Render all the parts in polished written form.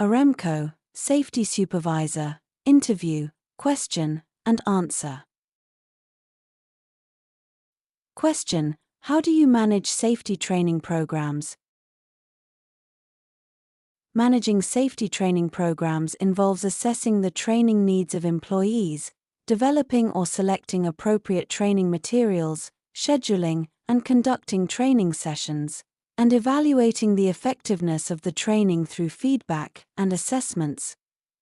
Aremco, Safety Supervisor, Interview, Question, and Answer. Question: How do you manage safety training programs? Managing safety training programs involves assessing the training needs of employees, developing or selecting appropriate training materials, scheduling and conducting training sessions, and evaluating the effectiveness of the training through feedback and assessments.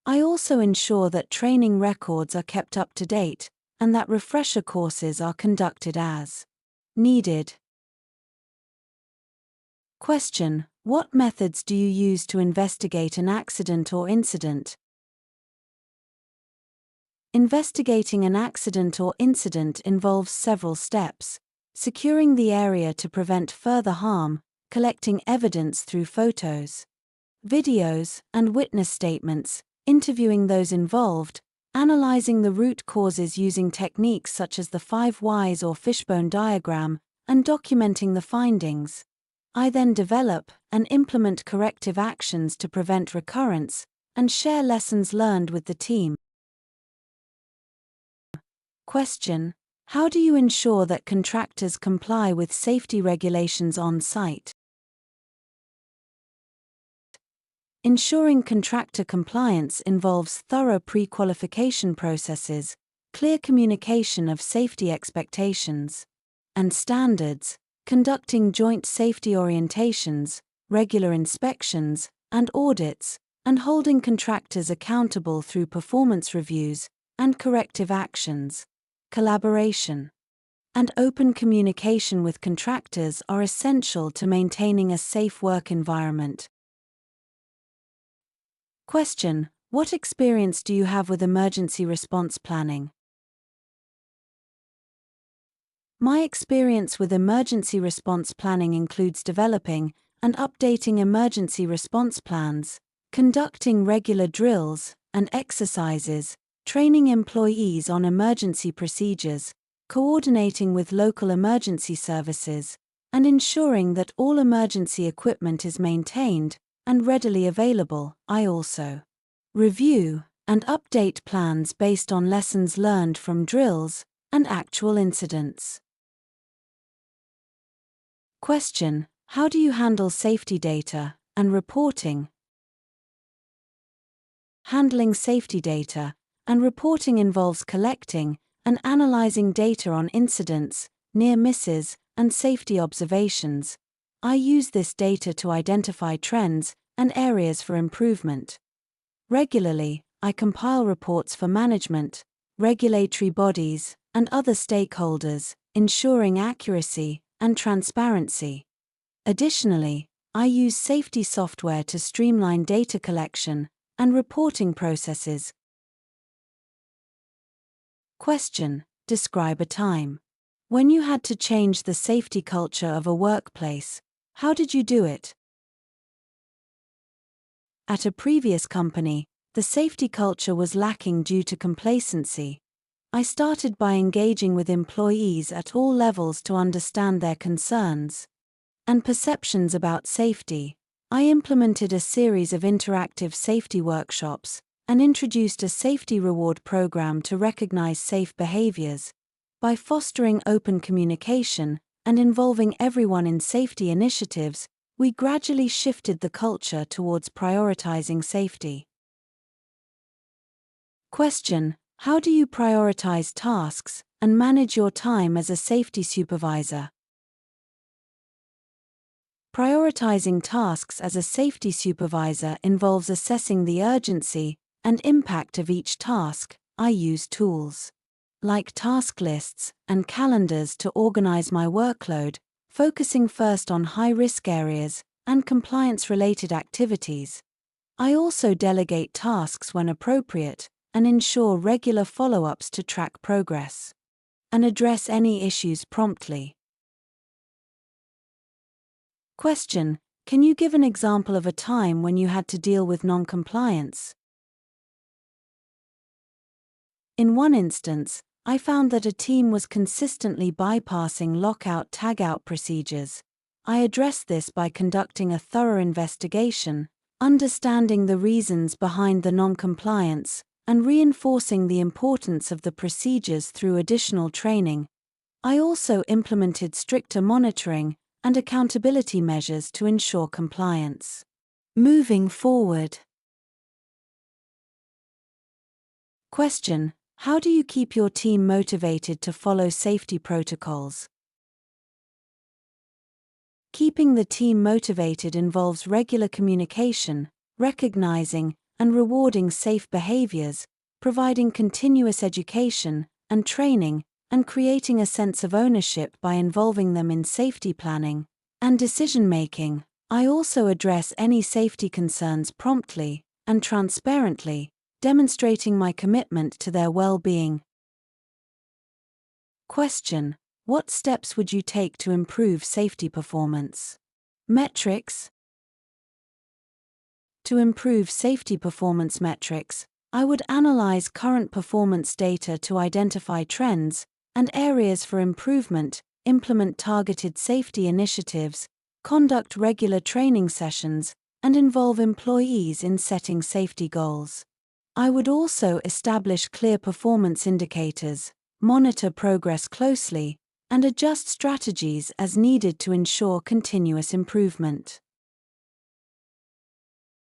I also ensure that training records are kept up to date, and that refresher courses are conducted as needed. Question: What methods do you use to investigate an accident or incident? Investigating an accident or incident involves several steps: securing the area to prevent further harm, collecting evidence through photos, videos, and witness statements, interviewing those involved, analyzing the root causes using techniques such as the 5 whys or fishbone diagram, and documenting the findings. I then develop and implement corrective actions to prevent recurrence, and share lessons learned with the team. Question: How do you ensure that contractors comply with safety regulations on site? Ensuring contractor compliance involves thorough pre-qualification processes, clear communication of safety expectations and standards, conducting joint safety orientations, regular inspections and audits, and holding contractors accountable through performance reviews and corrective actions. Collaboration and open communication with contractors are essential to maintaining a safe work environment. Question: What experience do you have with emergency response planning? My experience with emergency response planning includes developing and updating emergency response plans, conducting regular drills and exercises, training employees on emergency procedures, coordinating with local emergency services, and ensuring that all emergency equipment is maintained and readily available. I also review and update plans based on lessons learned from drills and actual incidents. Question: How do you handle safety data and reporting? Handling safety data and reporting involves collecting and analyzing data on incidents, near misses, and safety observations. I use this data to identify trends and areas for improvement. Regularly, I compile reports for management, regulatory bodies, and other stakeholders, ensuring accuracy and transparency. Additionally, I use safety software to streamline data collection and reporting processes. Question: Describe a time when you had to change the safety culture of a workplace. How did you do it? At a previous company, the safety culture was lacking due to complacency. I started by engaging with employees at all levels to understand their concerns and perceptions about safety. I implemented a series of interactive safety workshops and introduced a safety reward program to recognize safe behaviors. By fostering open communication and involving everyone in safety initiatives, we gradually shifted the culture towards prioritizing safety. Question: How do you prioritize tasks and manage your time as a safety supervisor? Prioritizing tasks as a safety supervisor involves assessing the urgency and impact of each task. I use tools like task lists and calendars to organize my workload, focusing first on high-risk areas and compliance-related activities. I also delegate tasks when appropriate and ensure regular follow-ups to track progress and address any issues promptly. Question: Can you give an example of a time when you had to deal with non-compliance? In one instance, I found that a team was consistently bypassing lockout-tagout procedures. I addressed this by conducting a thorough investigation, understanding the reasons behind the non-compliance, and reinforcing the importance of the procedures through additional training. I also implemented stricter monitoring and accountability measures to ensure compliance. Moving forward. Question: how do you keep your team motivated to follow safety protocols? Keeping the team motivated involves regular communication, recognizing and rewarding safe behaviors, providing continuous education and training, and creating a sense of ownership by involving them in safety planning and decision-making. I also address any safety concerns promptly and transparently, demonstrating my commitment to their well-being. Question: what steps would you take to improve safety performance? Metrics. To improve safety performance metrics, I would analyze current performance data to identify trends and areas for improvement, implement targeted safety initiatives, conduct regular training sessions, and involve employees in setting safety goals. I would also establish clear performance indicators, monitor progress closely, and adjust strategies as needed to ensure continuous improvement.